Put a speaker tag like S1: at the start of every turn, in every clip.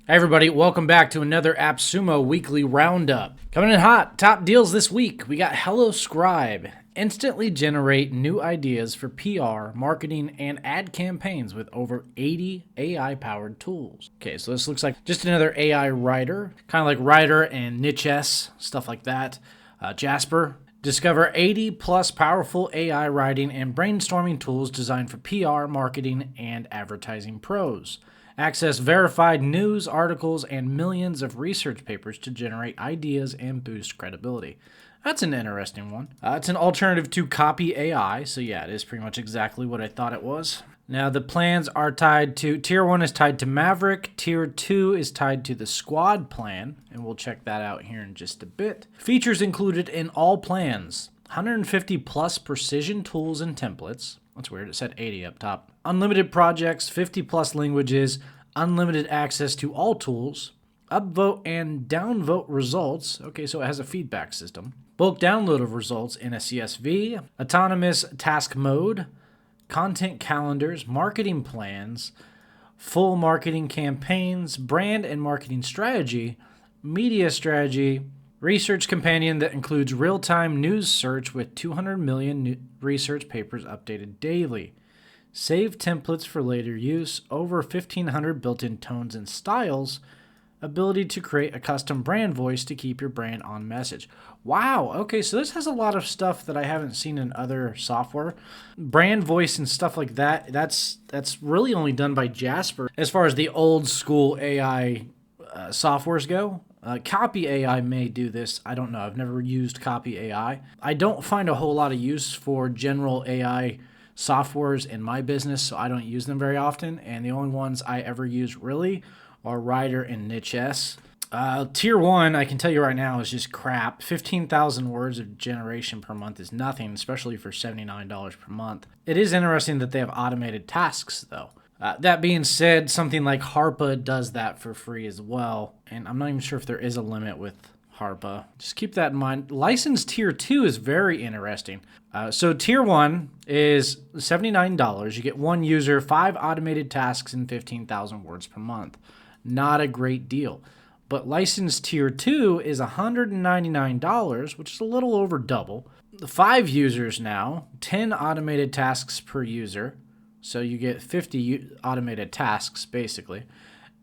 S1: Hey everybody, welcome back to another AppSumo weekly roundup. Coming in hot, top deals this week, we got HelloScribe. Instantly generate new ideas for PR, marketing, and ad campaigns with over 80 AI-powered tools. Okay, so this looks like just another AI writer, kind of like Writer and Niches, stuff like that. Jasper. Discover 80 plus powerful AI writing and brainstorming tools designed for PR, marketing, and advertising pros. Access verified news articles and millions of research papers to generate ideas and boost credibility. That's an interesting one. It's an alternative to Copy AI, so yeah, it is pretty much exactly what I thought it was. Now the plans are tied to, Tier 1 is tied to Maverick, Tier 2 is tied to the Squad plan, and we'll check that out here in just a bit. Features included in all plans: 150 plus precision tools and templates. That's weird, it said 80 up top. Unlimited projects, 50 plus languages, unlimited access to all tools, upvote and downvote results. Okay, so it has a feedback system. Bulk download of results in a CSV, autonomous task mode, content calendars, marketing plans, full marketing campaigns, brand and marketing strategy, media strategy, research companion that includes real-time news search with 200 million research papers updated daily. Save templates for later use, over 1,500 built-in tones and styles, ability to create a custom brand voice to keep your brand on message. Wow, okay, so this has a lot of stuff that I haven't seen in other software. Brand voice and stuff like that, that's really only done by Jasper. As far as the old school AI softwares go, Copy AI may do this. I don't know. I've never used Copy AI. I don't find a whole lot of use for general AI softwares in my business, so I don't use them very often. And the only ones I ever use really are Writer and Niches. Tier 1, I can tell you right now, is just crap. 15,000 words of generation per month is nothing, especially for $79 per month. It is interesting that they have automated tasks, though. That being said, something like Harpa does that for free as well, and I'm not even sure if there is a limit with Harpa. Just keep that in mind. Licensed Tier 2 is very interesting. So Tier 1 is $79. You get one user, 5 automated tasks, and 15,000 words per month. Not a great deal. But licensed Tier 2 is $199, which is a little over double. 5 users now, 10 automated tasks per user. So you get 50 automated tasks, basically,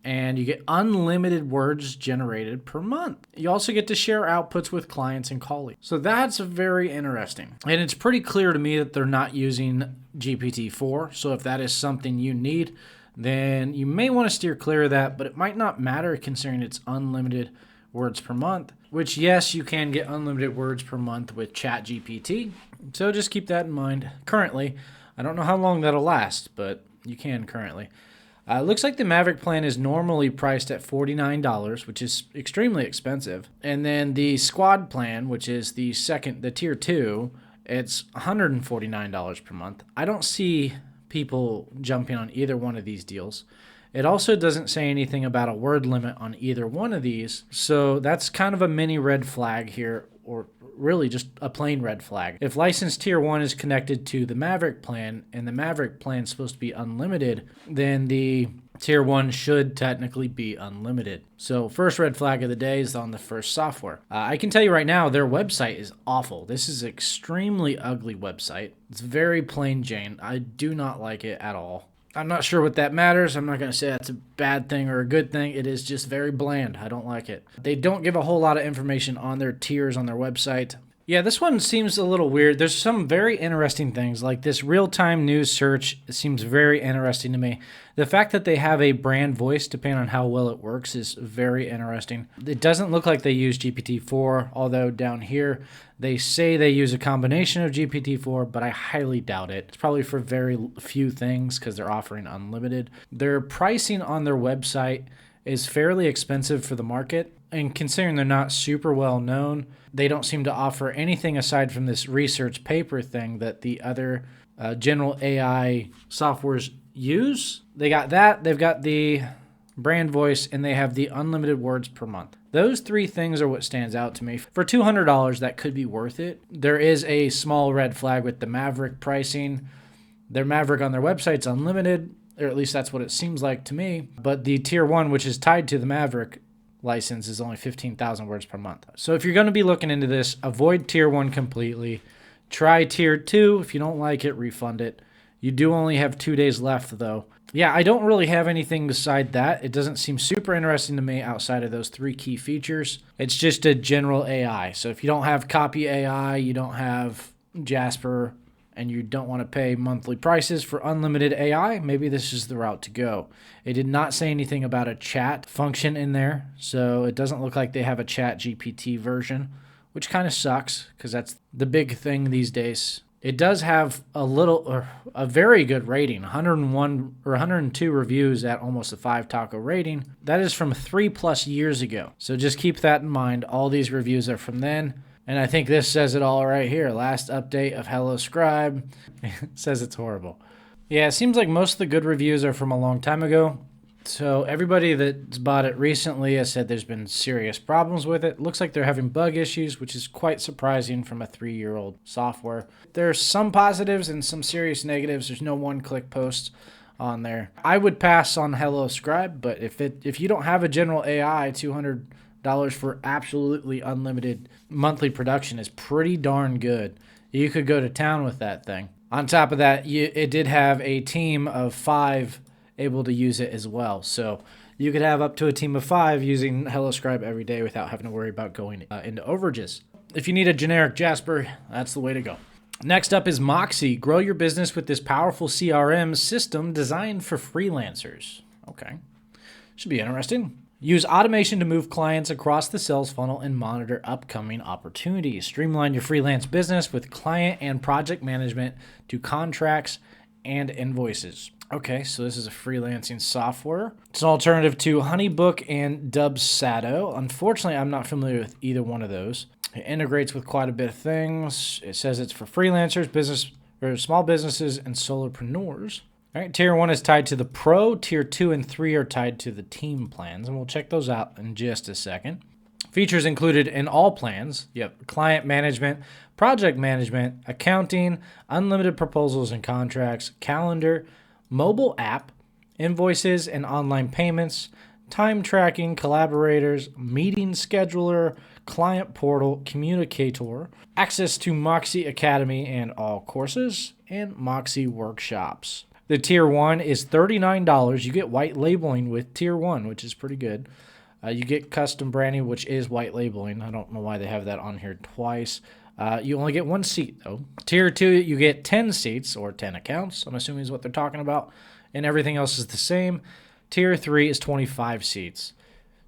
S1: and you get unlimited words generated per month. You also get to share outputs with clients and colleagues. So that's very interesting. And it's pretty clear to me that they're not using GPT-4. So if that is something you need, then you may want to steer clear of that, but it might not matter considering it's unlimited words per month, which, yes, you can get unlimited words per month with ChatGPT. So just keep that in mind. Currently, I don't know how long that'll last, but you can currently. Looks like the Maverick plan is normally priced at $49, which is extremely expensive. And then the Squad plan, which is the Tier 2, it's $149 per month. I don't see people jumping on either one of these deals. It also doesn't say anything about a word limit on either one of these, so that's kind of a mini red flag here, or really just a plain red flag. If licensed Tier 1 is connected to the Maverick plan, and the Maverick plan is supposed to be unlimited, then the Tier 1 should technically be unlimited. So first red flag of the day is on the first software. I can tell you right now, their website is awful. This is an extremely ugly website. It's very plain Jane. I do not like it at all. I'm not sure what that matters. I'm not going to say that's a bad thing or a good thing. It is just very bland. I don't like it. They don't give a whole lot of information on their tiers on their website. Yeah, this one seems a little weird. There's some very interesting things, like this real-time news search seems very interesting to me. The fact that they have a brand voice, depending on how well it works, is very interesting. It doesn't look like they use GPT-4, although down here they say they use a combination of GPT-4, but I highly doubt it. It's probably for very few things because they're offering unlimited. Their pricing on their website is fairly expensive for the market, and considering they're not super well known, they don't seem to offer anything aside from this research paper thing that the other general AI softwares use. They got that, they've got the brand voice, and they have the unlimited words per month. Those three things are what stands out to me. For $200, that could be worth it. There is a small red flag with the Maverick pricing. Their Maverick on their website's unlimited, or at least that's what it seems like to me. But the tier 1, which is tied to the Maverick license, is only 15,000 words per month. So if you're going to be looking into this, avoid tier 1 completely. Try tier 2. If you don't like it, refund it. You do only have 2 days left, though. Yeah, I don't really have anything beside that. It doesn't seem super interesting to me outside of those 3 key features. It's just a general AI. So if you don't have Copy AI, you don't have Jasper, and you don't want to pay monthly prices for unlimited AI, maybe this is the route to go. It did not say anything about a chat function in there, so it doesn't look like they have a chat GPT version, which kind of sucks because that's the big thing these days. It does have a very good rating, 101 or 102 reviews at almost a 5 taco rating. That is from 3+ years ago. So just keep that in mind. All these reviews are from then. And I think this says it all right here. Last update of HelloScribe. It says it's horrible. Yeah, it seems like most of the good reviews are from a long time ago. So everybody that's bought it recently has said there's been serious problems with it. Looks like they're having bug issues, which is quite surprising from a 3-year-old software. There's some positives and some serious negatives. There's no one-click posts on there. I would pass on HelloScribe, but if you don't have a general AI, $200 for absolutely unlimited monthly production is pretty darn good. You could go to town with that thing. On top of that, it did have a team of 5 able to use it as well. So you could have up to a team of 5 using HelloScribe every day without having to worry about going into overages. If you need a generic Jasper, that's the way to go. Next up is Moxie. Grow your business with this powerful CRM system designed for freelancers. Okay. Should be interesting. Use automation to move clients across the sales funnel and monitor upcoming opportunities. Streamline your freelance business with client and project management to contracts and invoices. Okay, so this is a freelancing software. It's an alternative to Honeybook and Dubsado. Unfortunately, I'm not familiar with either one of those. It integrates with quite a bit of things. It says it's for freelancers, small businesses, and solopreneurs. All right, tier 1 is tied to the Pro. Tier 2 and 3 are tied to the team plans, and we'll check those out in just a second. Features included in all plans: you have client management, project management, accounting, unlimited proposals and contracts, calendar, mobile app, invoices and online payments, time tracking, collaborators, meeting scheduler, client portal, communicator, access to Moxie Academy and all courses, and Moxie workshops. The tier 1 is $39. You get white labeling with tier 1, which is pretty good. You get custom branding, which is white labeling. I don't know why they have that on here twice. You only get 1 seat, though. Tier 2, you get 10 seats, or 10 accounts, I'm assuming is what they're talking about, and everything else is the same. Tier 3 is 25 seats.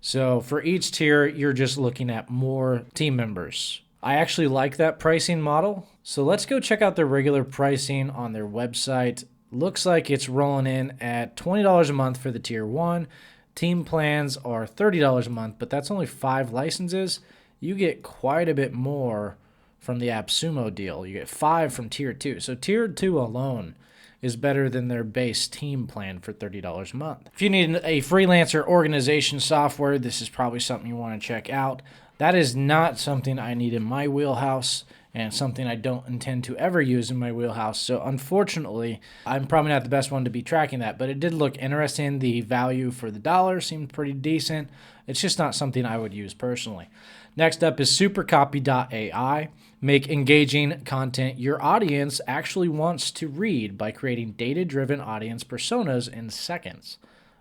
S1: So for each tier, you're just looking at more team members. I actually like that pricing model. So let's go check out their regular pricing on their website. Looks like it's rolling in at $20 a month for the tier 1. Team plans are $30 a month, but that's only 5 licenses. You get quite a bit more from the AppSumo deal. You get 5 from tier 2. So tier 2 alone is better than their base team plan for $30 a month. If you need a freelancer organization software, this is probably something you want to check out. That is not something I need in my wheelhouse, and something I don't intend to ever use in my wheelhouse. So unfortunately, I'm probably not the best one to be tracking that, but it did look interesting. The value for the dollar seemed pretty decent. It's just not something I would use personally. Next up is SuperCopy.ai. Make engaging content your audience actually wants to read by creating data-driven audience personas in seconds.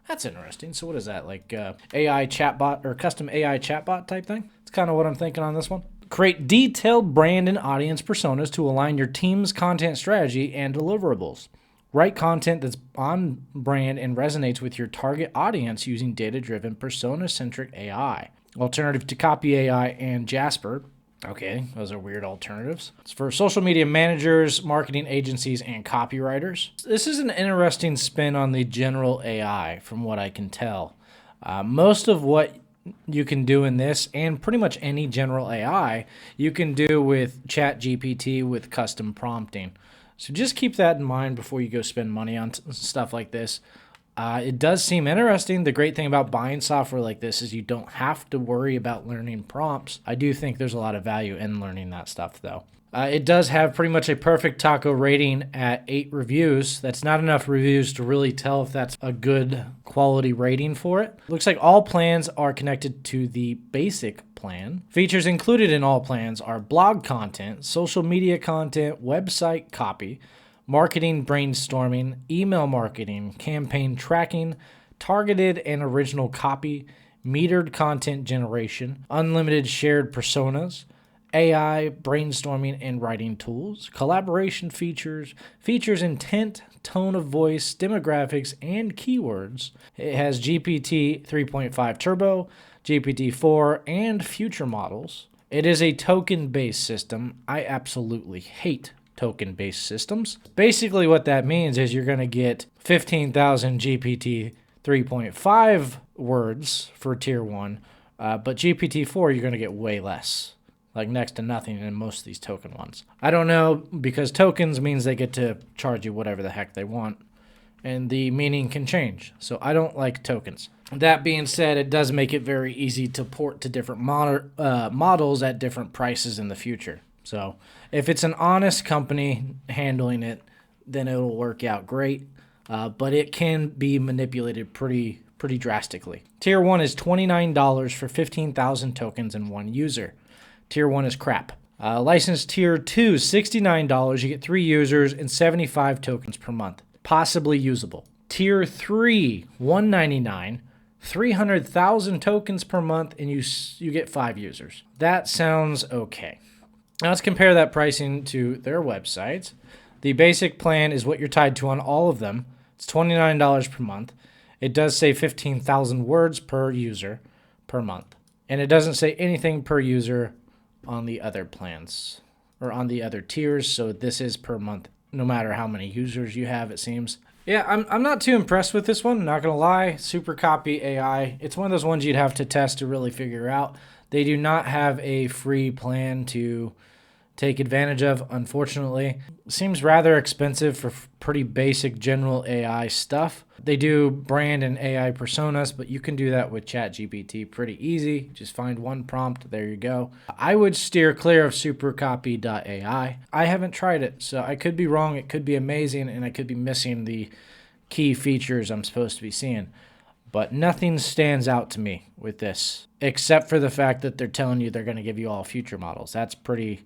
S1: That's interesting. So what is that, like AI chatbot or custom AI chatbot type thing? It's kind of what I'm thinking on this one. Create detailed brand and audience personas to align your team's content strategy and deliverables. Write content that's on brand and resonates with your target audience using data-driven persona-centric AI. Alternative to Copy AI and Jasper. Okay, those are weird alternatives. It's for social media managers, marketing agencies, and copywriters. This is an interesting spin on the general AI from what I can tell. Most of what you can do in this, and pretty much any general AI, you can do with ChatGPT with custom prompting. So just keep that in mind before you go spend money on stuff like this. It does seem interesting. The great thing about buying software like this is you don't have to worry about learning prompts. I do think there's a lot of value in learning that stuff, though. It does have pretty much a perfect taco rating at 8 reviews. That's not enough reviews to really tell if that's a good quality rating for it. Looks like all plans are connected to the basic plan. Features included in all plans are blog content, social media content, website copy, marketing brainstorming, email marketing, campaign tracking, targeted and original copy, metered content generation, unlimited shared personas, AI, brainstorming and writing tools, collaboration features, features intent, tone of voice, demographics, and keywords. It has GPT 3.5 Turbo, GPT-4, and future models. It is a token-based system. I absolutely hate token-based systems. Basically what that means is you're going to get 15,000 GPT 3.5 words for tier 1, but GPT-4 you're going to get way less. Like next to nothing in most of these token ones. I don't know, because tokens means they get to charge you whatever the heck they want, and the meaning can change. So I don't like tokens. That being said, it does make it very easy to port to different models at different prices in the future. So if it's an honest company handling it, then it'll work out great. But it can be manipulated pretty drastically. Tier 1 is $29 for 15,000 tokens and 1 user. Tier 1 is crap. Licensed Tier 2, $69. You get 3 users and 75 tokens per month. Possibly usable. Tier 3, $199. 300,000 tokens per month, and you get 5 users. That sounds okay. Now let's compare that pricing to their website. The basic plan is what you're tied to on all of them. It's $29 per month. It does say 15,000 words per user per month. And it doesn't say anything per user on the other plans or on the other tiers, so this is per month no matter how many users you have, it seems. Yeah, I'm not too impressed with this one, not gonna lie. SuperCopy.ai, it's one of those ones you'd have to test to really figure out. They do not have a free plan to take advantage of, unfortunately. Seems rather expensive for pretty basic general AI stuff. They do brand and AI personas, but you can do that with ChatGPT pretty easy. Just find one prompt, there you go. I would steer clear of SuperCopy.ai. I haven't tried it, so I could be wrong. It could be amazing, and I could be missing the key features I'm supposed to be seeing. But nothing stands out to me with this, except for the fact that they're telling you they're going to give you all future models. That's pretty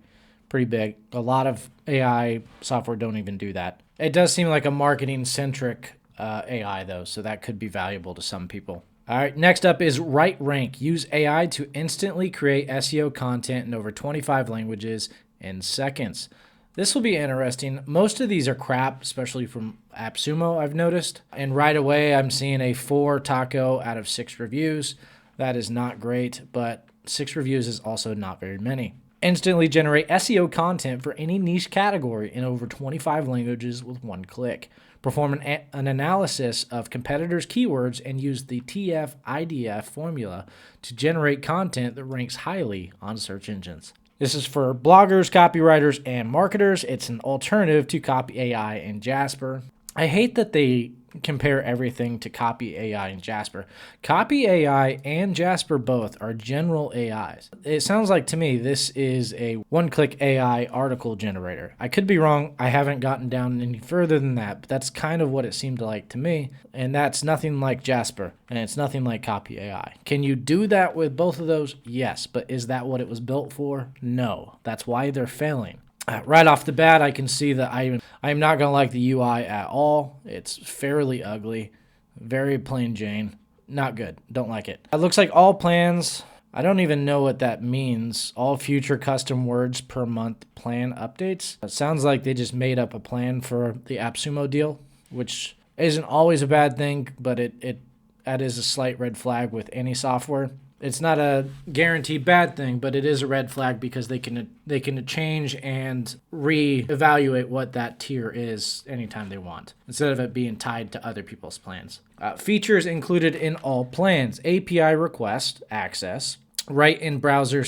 S1: big. A lot of AI software don't even do that. It does seem like a marketing-centric AI, though, so that could be valuable to some people. All right, next up is WriteRank. Use AI to instantly create SEO content in over 25 languages in seconds. This will be interesting. Most of these are crap, especially from AppSumo, I've noticed. And right away, I'm seeing a 4 taco out of 6 reviews. That is not great, but 6 reviews is also not very many. Instantly generate SEO content for any niche category in over 25 languages with 1 click. Perform an analysis of competitors' keywords and use the TF-IDF formula to generate content that ranks highly on search engines. This is for bloggers, copywriters, and marketers. It's an alternative to Copy AI and Jasper. I hate that they compare everything to Copy AI and Jasper. Copy AI and Jasper both are general AIs. It sounds like to me this is a one-click AI article generator. I could be wrong. I haven't gotten down any further than that, but that's kind of what it seemed like to me. And that's nothing like Jasper, and it's nothing like Copy AI. Can you do that with both of those? Yes, but is that what it was built for? No. That's why they're failing. Right off the bat, I can see that I'm not going to like the UI at all. It's fairly ugly, very plain Jane. Not good. Don't like it. It looks like all plans, I don't even know what that means. All future custom words per month plan updates. It sounds like they just made up a plan for the AppSumo deal, which isn't always a bad thing, but that is a slight red flag with any software. It's not a guaranteed bad thing, but it is a red flag because they can change and reevaluate what that tier is anytime they want, instead of it being tied to other people's plans. Features included in all plans: API request access, write in browser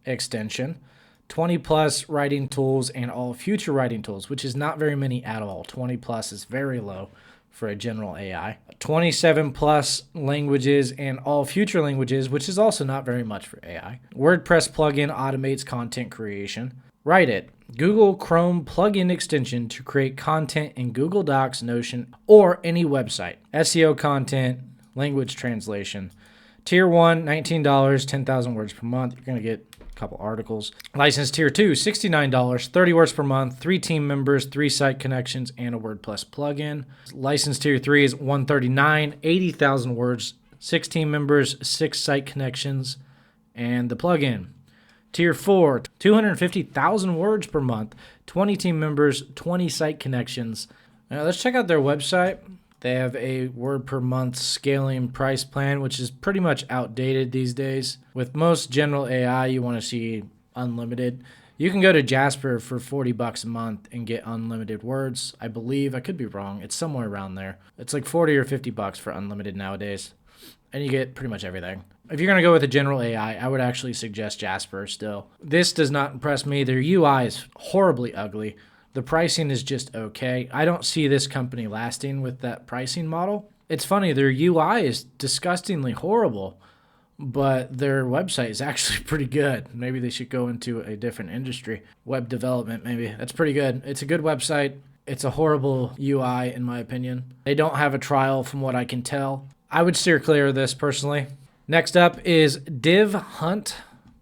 S1: extension, 20 plus writing tools, and all future writing tools, which is not very many at all. 20 plus is very low for a general AI. 27 plus languages and all future languages, which is also not very much for AI. WordPress plugin automates content creation. Write It, Google Chrome plugin extension to create content in Google Docs, Notion, or any website. SEO content, language translation. Tier 1, $19, 10,000 words per month. You're going to get a couple articles. License Tier 2, $69, 30 words per month, 3 team members, 3 site connections, and a WordPress plugin. License Tier 3 is $139, 80,000 words, 6 team members, 6 site connections, and the plugin. Tier 4, 250,000 words per month, 20 team members, 20 site connections. Now let's check out their website. They have a word per month scaling price plan, which is pretty much outdated these days. With most general AI, you want to see unlimited. You can go to Jasper for $40 a month and get unlimited words. I believe, I could be wrong, it's somewhere around there. It's like 40 or 50 bucks for unlimited nowadays. And you get pretty much everything. If you're going to go with a general AI, I would actually suggest Jasper still. This does not impress me. Their UI is horribly ugly. The pricing is just okay. I don't see this company lasting with that pricing model. It's funny, their UI is disgustingly horrible, but their website is actually pretty good. Maybe they should go into a different industry. Web development, maybe. That's pretty good. It's a good website. It's a horrible UI, in my opinion. They don't have a trial from what I can tell. I would steer clear of this personally. Next up is Divhunt.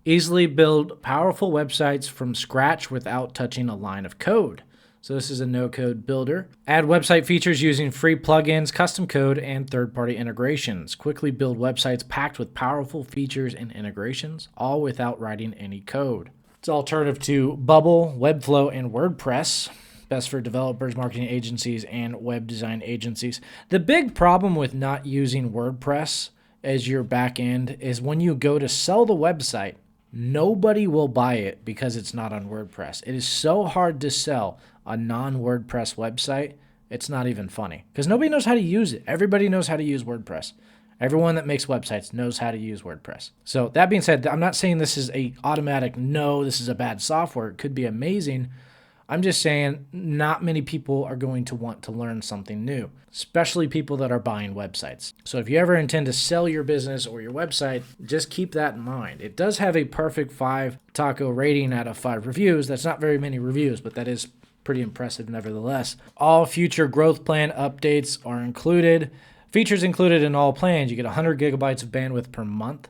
S1: Easily build powerful websites from scratch without touching a line of code. So this is a no-code builder. Add website features using free plugins, custom code, and third-party integrations. Quickly build websites packed with powerful features and integrations, all without writing any code. It's an alternative to Bubble, Webflow, and WordPress. Best for developers, marketing agencies, and web design agencies. The big problem with not using WordPress as your back end is when you go to sell the website, nobody will buy it because it's not on WordPress. It is so hard to sell a non-WordPress website, it's not even funny. Because nobody knows how to use it. Everybody knows how to use WordPress. Everyone that makes websites knows how to use WordPress. So that being said, I'm not saying this is a automatic, no, this is a bad software. It could be amazing. I'm just saying not many people are going to want to learn something new, especially people that are buying websites. So if you ever intend to sell your business or your website, just keep that in mind. It does have a perfect 5 taco rating out of 5 reviews. That's not very many reviews, but that is pretty impressive nevertheless. All future growth plan updates are included. Features included in all plans. You get 100 gigabytes of bandwidth per month,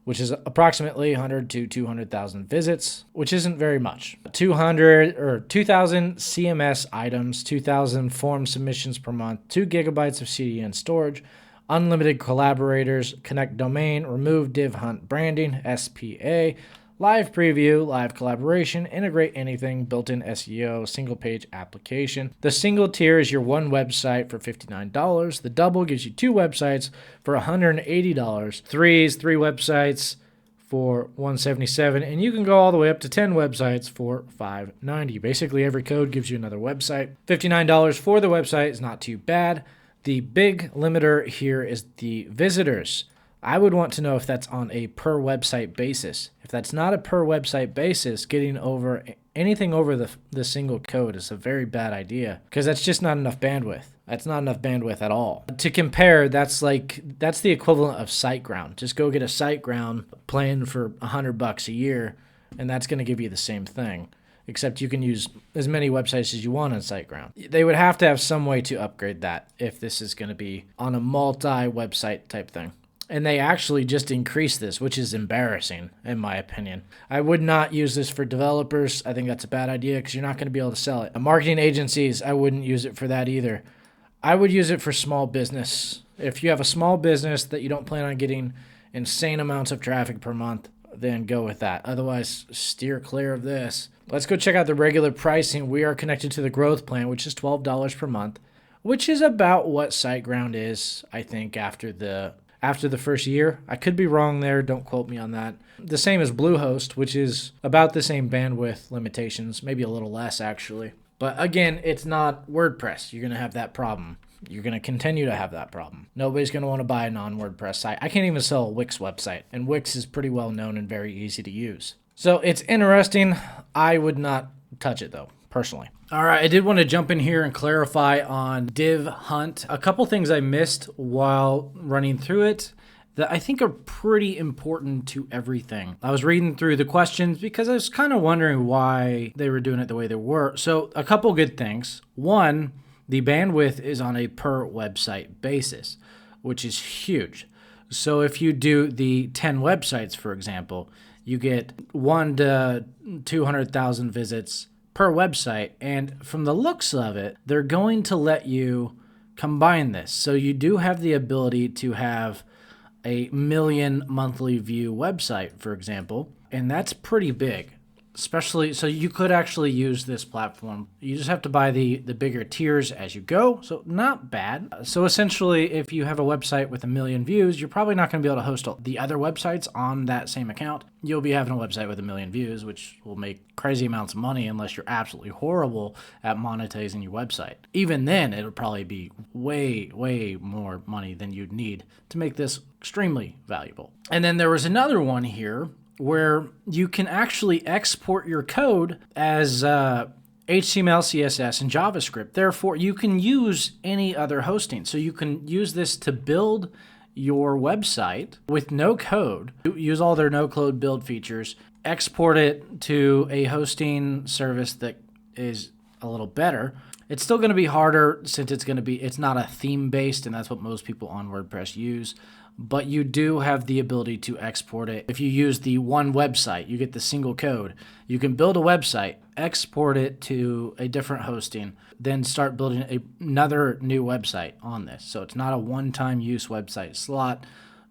S1: which is approximately 100 to 200,000 visits, which isn't very much. 2,000 CMS items, 2,000 form submissions per month, 2 gigabytes of CDN storage, unlimited collaborators, connect domain, remove Divhunt branding, SPA, live preview, live collaboration, integrate anything, built-in SEO, single-page application. The single tier is your one website for $59. The double gives you 2 websites for $180. 3 is 3 websites for $177, and you can go all the way up to 10 websites for $590. Basically, every code gives you another website. $59 for the website is not too bad. The big limiter here is the visitors. I would want to know if that's on a per website basis. If that's not a per website basis, getting over anything over the single code is a very bad idea because that's just not enough bandwidth. That's not enough bandwidth at all. To compare, that's the equivalent of SiteGround. Just go get a SiteGround plan for $100 a year, and that's going to give you the same thing, except you can use as many websites as you want on SiteGround. They would have to have some way to upgrade that if this is going to be on a multi-website type thing. And they actually just increased this, which is embarrassing, in my opinion. I would not use this for developers. I think that's a bad idea because you're not going to be able to sell it. Marketing agencies, I wouldn't use it for that either. I would use it for small business. If you have a small business that you don't plan on getting insane amounts of traffic per month, then go with that. Otherwise, steer clear of this. Let's go check out the regular pricing. We are connected to the growth plan, which is $12 per month, which is about what SiteGround is, I think, after the first year. I could be wrong there. Don't quote me on that. The same as Bluehost, which is about the same bandwidth limitations, maybe a little less actually. But again, it's not WordPress. You're going to have that problem. You're going to continue to have that problem. Nobody's going to want to buy a non-WordPress site. I can't even sell a Wix website, and Wix is pretty well known and very easy to use. So it's interesting. I would not touch it though, personally. All right, I did want to jump in here and clarify on Divhunt. A couple things I missed while running through it. that I think are pretty important to everything. I was reading through the questions because I was kind of wondering why they were doing it the way they were. So a couple good things. One, the bandwidth is on a per website basis, which is huge. So if you do the 10 websites, for example, you get 1 to 200,000 visits per website. And from the looks of it, they're going to let you combine this. So you do have the ability to have a 1 million monthly view website, for example, and that's pretty big. Especially, so you could actually use this platform. You just have to buy the bigger tiers as you go, so not bad. So essentially, if you have a website with 1 million views, you're probably not going to be able to host all the other websites on that same account. You'll be having a website with 1 million views, which will make crazy amounts of money unless you're absolutely horrible at monetizing your website. Even then, it'll probably be way, way more money than you'd need to make this extremely valuable. And then there was another one here where you can actually export your code as HTML, CSS, and JavaScript. Therefore, you can use any other hosting. So you can use this to build your website with no code, use all their no-code build features, export it to a hosting service that is a little better. It's still going to be harder since it's not a theme-based, and that's what most people on WordPress use. But you do have the ability to export it. If you use the one website, you get the single code. You can build a website, export it to a different hosting, then start building another new website on this. So it's not a one-time use website slot.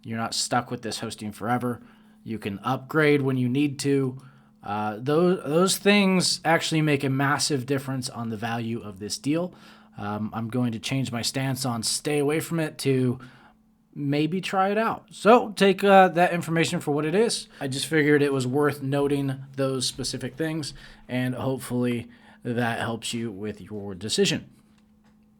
S1: You're not stuck with this hosting forever. You can upgrade when you need to. Those things actually make a massive difference on the value of this deal. I'm going to change my stance on stay away from it to maybe try it out. So take that information for what it is. I just figured it was worth noting those specific things, and hopefully that helps you with your decision.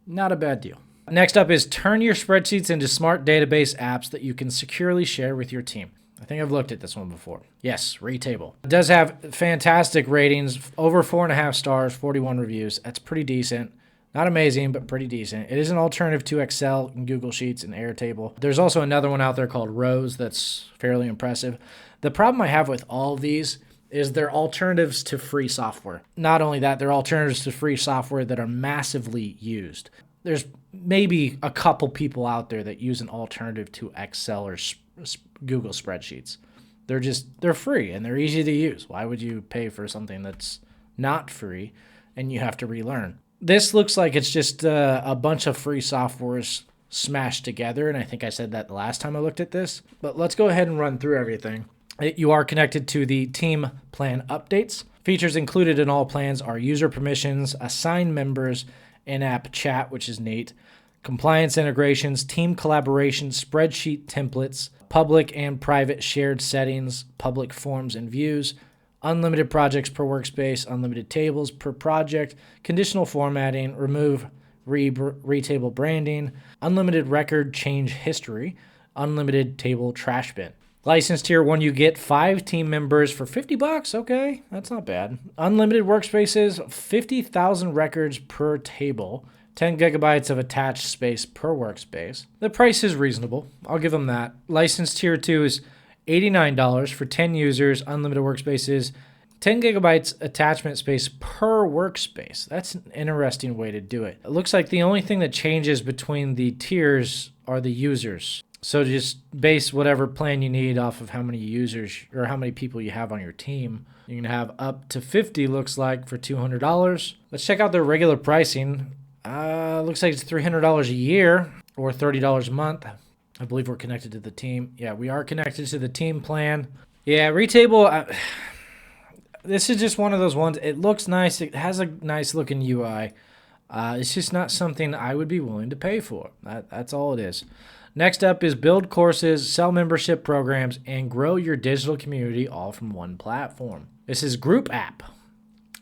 S1: Not a bad deal. Next up is turn your spreadsheets into smart database apps that you can securely share with your team. I think I've looked at this one before. Yes, Retable. It does have fantastic ratings, over 4.5 stars, 41 reviews. That's pretty decent. Not amazing, but pretty decent. It is an alternative to Excel and Google Sheets and Airtable. There's also another one out there called Rose that's fairly impressive. The problem I have with all of these is they're alternatives to free software. Not only that, they're alternatives to free software that are massively used. There's maybe a couple people out there that use an alternative to Excel or Google spreadsheets. They're free and they're easy to use. Why would you pay for something that's not free and you have to relearn? This looks like it's just a bunch of free softwares smashed together, and I think I said that the last time I looked at this. But let's go ahead and run through everything. You are connected to the team plan updates. Features included in all plans are user permissions, assigned members, in-app chat, which is neat, compliance integrations, team collaboration, spreadsheet templates, public and private shared settings, public forms and views, unlimited projects per workspace, unlimited tables per project, conditional formatting, remove retable branding, unlimited record change history, unlimited table trash bin. License tier 1, you get 5 team members for $50. Okay, that's not bad. Unlimited workspaces, 50,000 records per table, 10 gigabytes of attached space per workspace. The price is reasonable. I'll give them that. License tier 2 is $89 for 10 users, unlimited workspaces, 10 gigabytes attachment space per workspace. That's an interesting way to do it. It looks like the only thing that changes between the tiers are the users. So just base whatever plan you need off of how many users or how many people you have on your team. You can have up to 50, looks like, for $200. Let's check out their regular pricing. Looks like it's $300 a year or $30 a month. I believe we're connected to the team. Yeah, we are connected to the team plan. Yeah, Retable, this is just one of those ones. It looks nice. It has a nice looking UI. It's just not something I would be willing to pay for. That's all it is. Next up is build courses, sell membership programs, and grow your digital community all from one platform. This is GroupApp.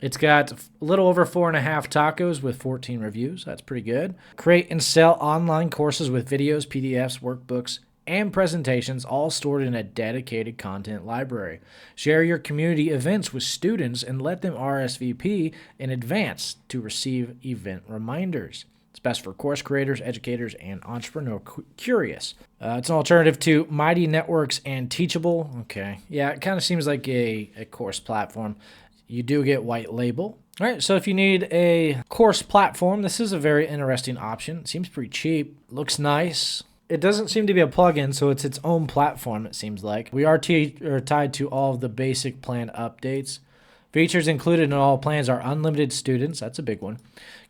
S1: It's got a little over 4.5 tacos with 14 reviews. That's pretty good. Create and sell online courses with videos, PDFs, workbooks, and presentations, all stored in a dedicated content library. Share your community events with students and let them RSVP in advance to receive event reminders. It's best for course creators, educators, and entrepreneur curious. It's an alternative to Mighty Networks and Teachable. Okay, yeah, it kind of seems like a course platform. You do get white label. All right, so if you need a course platform, this is a very interesting option. It seems pretty cheap, looks nice. It doesn't seem to be a plugin, so it's its own platform, it seems like. We are tied to all of the basic plan updates. Features included in all plans are unlimited students, that's a big one,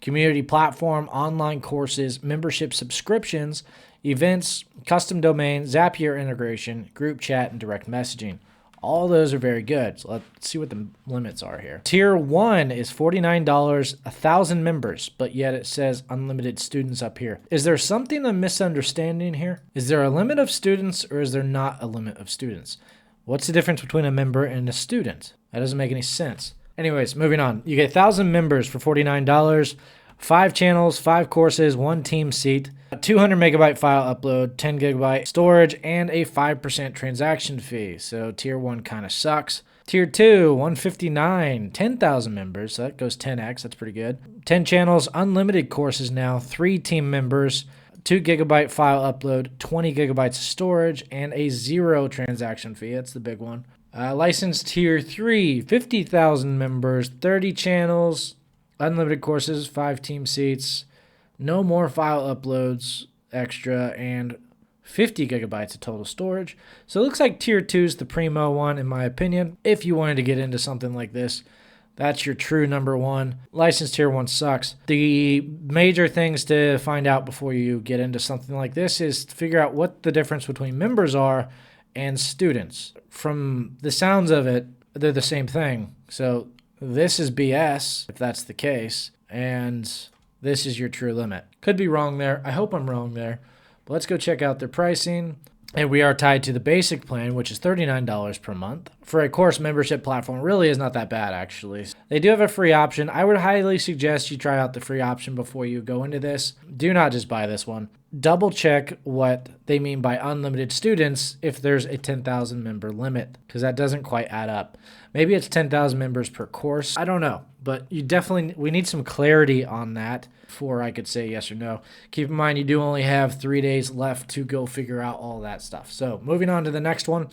S1: community platform, online courses, membership subscriptions, events, custom domain, Zapier integration, group chat, and direct messaging. All those are very good. So let's see what the limits are here. Tier 1 is $49, 1,000 members, but yet it says unlimited students up here. Is there something I'm misunderstanding here? Is there a limit of students or is there not a limit of students? What's the difference between a member and a student? That doesn't make any sense. Anyways, moving on. You get 1,000 members for $49, 5 channels, 5 courses, 1 team seat, a 200 megabyte file upload, 10 gigabyte storage, and a 5% transaction fee. So tier 1 kind of sucks. Tier 2, $159, 10,000 members. So that goes 10x. That's pretty good. 10 channels, unlimited courses now, 3 team members, 2 gigabyte file upload, 20 gigabytes of storage, and a 0 transaction fee. That's the big one. License tier 3, 50,000 members, 30 channels, unlimited courses, 5 team seats, no more file uploads extra, and 50 gigabytes of total storage. So it looks like tier 2 is the primo one, in my opinion. If you wanted to get into something like this, that's your true number 1. License tier 1 sucks. The major things to find out before you get into something like this is to figure out what the difference between members are and students. From the sounds of it, they're the same thing. So this is BS, if that's the case, and this is your true limit. Could be wrong there. I hope I'm wrong there. But let's go check out their pricing. And we are tied to the basic plan, which is $39 per month. For a course membership platform, really is not that bad, actually. They do have a free option. I would highly suggest you try out the free option before you go into this. Do not just buy this one. Double check what they mean by unlimited students if there's a 10,000 member limit, because that doesn't quite add up. Maybe it's 10,000 members per course. I don't know, but we need some clarity on that before I could say yes or no. Keep in mind, you do only have 3 days left to go figure out all that stuff. So moving on to the next one.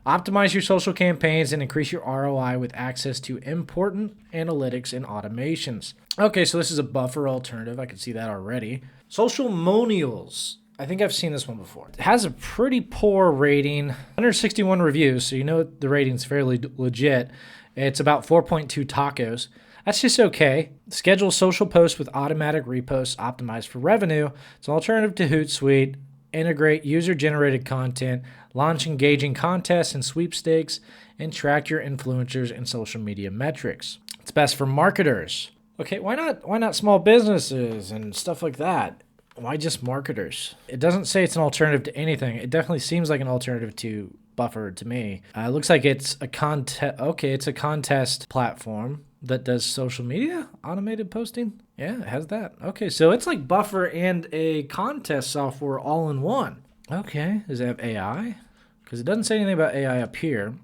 S1: Optimize your social campaigns and increase your ROI with access to important analytics and automations. Okay, so this is a buffer alternative. I can see that already. Sociamonials. I think I've seen this one before. It has a pretty poor rating, 161 reviews, so you know the rating's fairly legit. It's about 4.2 tacos. That's just okay. Schedule social posts with automatic reposts optimized for revenue. It's an alternative to Hootsuite. Integrate user-generated content, launch engaging contests and sweepstakes, and track your influencers and social media metrics. It's best for marketers. Okay, why not small businesses and stuff like that? Why just marketers? It doesn't say it's an alternative to anything. It definitely seems like an alternative to Buffer to me. It looks like it's a contest. Okay, it's a contest platform that does social media automated posting. Yeah, it has that. Okay, so it's like Buffer and a contest software all in one. Okay, does it have AI? Because it doesn't say anything about AI up here.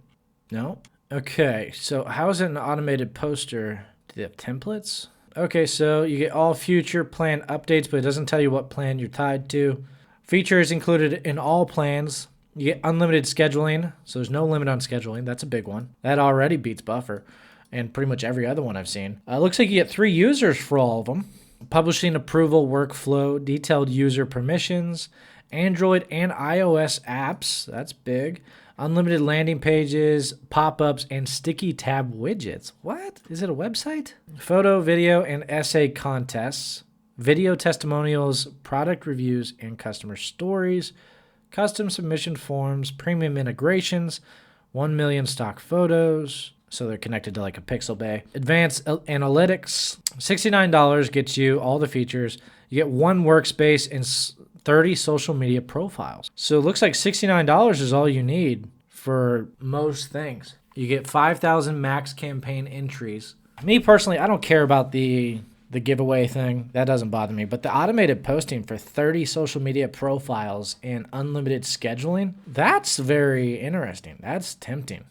S1: No. Okay, so how is it an automated poster? Do they have templates? Okay, so you get all future plan updates, but it doesn't tell you what plan you're tied to. Features included in all plans. You get unlimited scheduling, so there's no limit on scheduling. That's a big one. That already beats Buffer and pretty much every other one I've seen. Looks like you get 3 users for all of them. Publishing approval workflow, detailed user permissions, Android and iOS apps. That's big. Unlimited landing pages, pop-ups, and sticky tab widgets. What? Is it a website? Photo, video, and essay contests. Video testimonials, product reviews, and customer stories. Custom submission forms, premium integrations, 1 million stock photos. So they're connected to like a Pixel Bay. Advanced analytics, $69 gets you all the features. You get 1 workspace and 30 social media profiles. So it looks like $69 is all you need for most things. You get 5,000 max campaign entries. Me personally, I don't care about the giveaway thing. That doesn't bother me. But the automated posting for 30 social media profiles and unlimited scheduling, that's very interesting. That's tempting.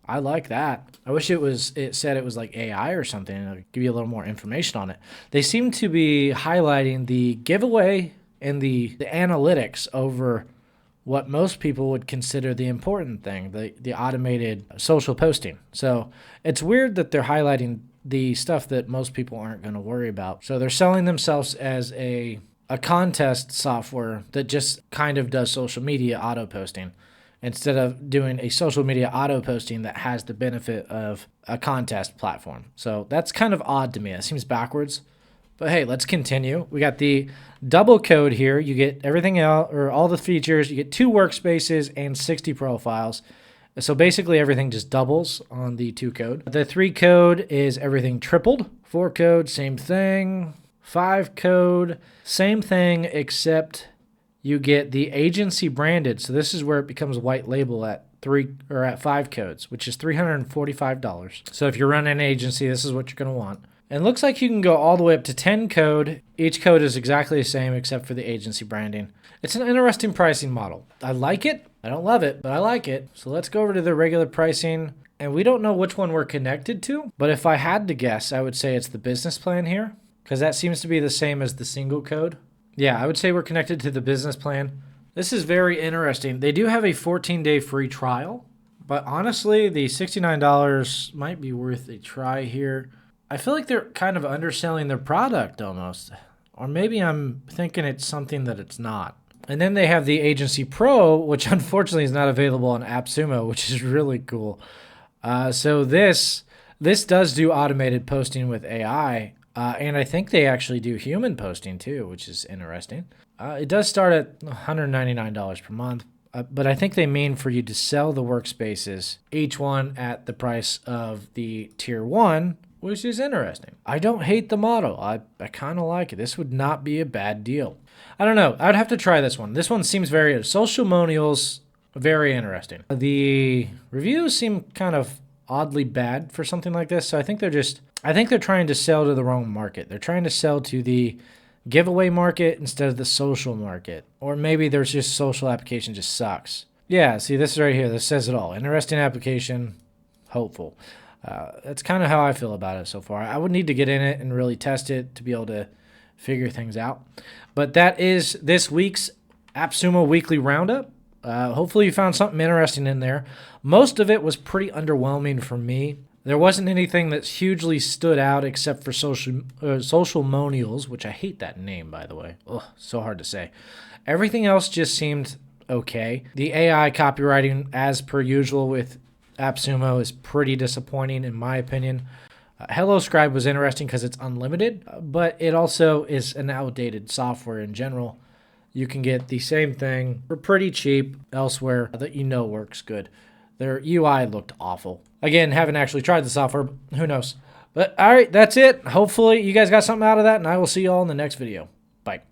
S1: I like that. I wish it said it was like AI or something, and it'll give you a little more information on it. They seem to be highlighting the giveaway and the analytics over what most people would consider the important thing, the automated social posting. So it's weird that they're highlighting the stuff that most people aren't going to worry about. So they're selling themselves as a contest software that just kind of does social media auto posting, instead of doing a social media auto posting that has the benefit of a contest platform. So that's kind of odd to me. It seems backwards. But hey, let's continue. We got the double code here. You get everything else, or all the features. You get 2 workspaces and 60 profiles. So basically everything just doubles on the 2 code. The 3 code is everything tripled. 4 code, same thing. 5 code, same thing, except you get the agency branded. So this is where it becomes white label at 5 codes, which is $345. So if you're running an agency, this is what you're going to want. And it looks like you can go all the way up to 10 code. Each code is exactly the same except for the agency branding. It's an interesting pricing model. I like it. I don't love it, but I like it. So let's go over to the regular pricing. And we don't know which one we're connected to, but if I had to guess, I would say it's the business plan here, because that seems to be the same as the single code. Yeah, I would say we're connected to the business plan. This is very interesting. They do have a 14-day free trial, but honestly, the $69 might be worth a try here. I feel like they're kind of underselling their product almost, or maybe I'm thinking it's something that it's not. And then they have the Agency Pro, which unfortunately is not available on AppSumo, which is really cool. So this does do automated posting with AI. And I think they actually do human posting too, which is interesting. It does start at $199 per month, but I think they mean for you to sell the workspaces, each one at the price of the tier 1, which is interesting. I don't hate the model. I kind of like it. This would not be a bad deal. I don't know. I'd have to try this one. This one seems very Sociamonials, very interesting. The reviews seem kind of oddly bad for something like this, so I think they're trying to sell to the wrong market. They're trying to sell to the giveaway market instead of the social market. Or maybe there's just social application just sucks. Yeah, see, this is right here. This says it all. Interesting application, hopeful. That's kind of how I feel about it so far. I would need to get in it and really test it to be able to figure things out. But that is this week's AppSumo Weekly Roundup. Hopefully you found something interesting in there. Most of it was pretty underwhelming for me. There wasn't anything that hugely stood out except for Sociamonials, which I hate that name, by the way. Ugh, so hard to say. Everything else just seemed okay. The AI copywriting, as per usual with AppSumo, is pretty disappointing in my opinion. HelloScribe was interesting because it's unlimited, but it also is an outdated software in general. You can get the same thing for pretty cheap elsewhere that you know works good. Their UI looked awful. Again, haven't actually tried the software. Who knows? But all right, that's it. Hopefully you guys got something out of that, and I will see you all in the next video. Bye.